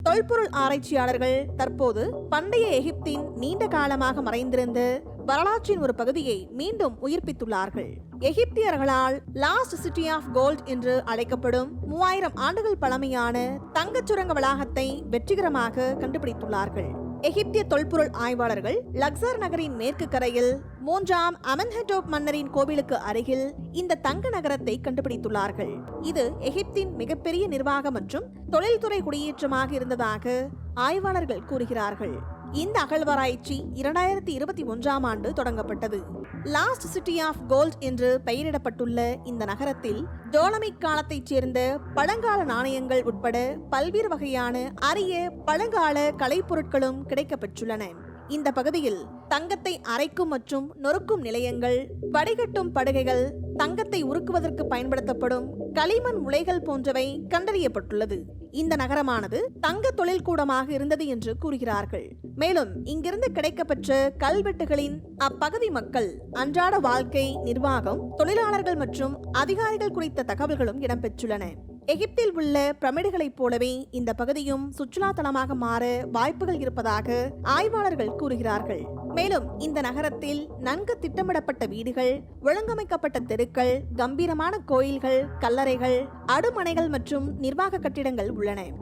தொல்பொருள் ஆராய்ச்சியாளர்கள் தற்போது பண்டைய எகிப்தின் நீண்ட காலமாக மறைந்திருந்த வரலாற்றின் ஒரு பகுதியை மீண்டும் உயிர்ப்பித்துள்ளார்கள். எகிப்தியர்களால் லாஸ்ட் சிட்டி ஆஃப் கோல்ட் என்று அழைக்கப்படும் 3000 ஆண்டுகள் பழமையான தங்கச் சுரங்க வளாகத்தை வெற்றிகரமாக கண்டுபிடித்துள்ளார்கள். எகிப்திய தொல்பொருள் ஆய்வாளர்கள் லக்சர் நகரின் மேற்கு கரையில் 3ஆம் அமென்ஹெட்டோப் மன்னரின் கோவிலுக்கு அருகில் இந்த தங்க நகரத்தை கண்டுபிடித்துள்ளார்கள். இது எகிப்தின் மிகப்பெரிய நிர்வாக மற்றும் தொழில்துறை குடியேற்றமாக இருந்ததாக ஆய்வாளர்கள் கூறுகிறார்கள். இந்த அகழ்வாராய்ச்சி 2021ஆம் ஆண்டு தொடங்கப்பட்டது. லாஸ்ட் சிட்டி ஆஃப் கோல்ட் என்று பெயரிடப்பட்டுள்ள இந்த நகரத்தில் டோலமிக் காலத்தைச் சேர்ந்த பழங்கால நாணயங்கள் உட்பட பல்வேறு வகையான அரிய பழங்கால கலைப்பொருட்களும் கிடைக்கப்பெற்றுள்ளன. இந்த பகுதியில் தங்கத்தை அரைக்கும் மற்றும் நொறுக்கும் நிலையங்கள், வடிகட்டும் படுகைகள், தங்கத்தை உருக்குவதற்கு பயன்படுத்தப்படும் களிமண் முளைகள் போன்றவை கண்டறியப்பட்டுள்ளது. இந்த நகரமானது தங்க தொழில் கூடமாக இருந்தது என்று கூறுகிறார்கள். மேலும் இங்கிருந்து கிடைக்கப்பெற்ற கல்வெட்டுகளின் அப்பகுதி மக்கள் அன்றாட வாழ்க்கை, நிர்வாகம், தொழிலாளர்கள் மற்றும் அதிகாரிகள் குறித்த தகவல்களும் இடம்பெற்றுள்ளன. எகிப்தில் உள்ள பிரமிடுகளைப் போலவே இந்த பகுதியும் சுற்றுலா தலமாக மாற வாய்ப்புகள் இருப்பதாக ஆய்வாளர்கள் கூறுகிறார்கள். மேலும் இந்த நகரத்தில் நன்கு திட்டமிடப்பட்ட வீடுகள், ஒழுங்கமைக்கப்பட்ட தெருக்கள், கம்பீரமான கோயில்கள், கல்லறைகள், அடுமனைகள் மற்றும் நிர்வாக கட்டிடங்கள் உள்ளன.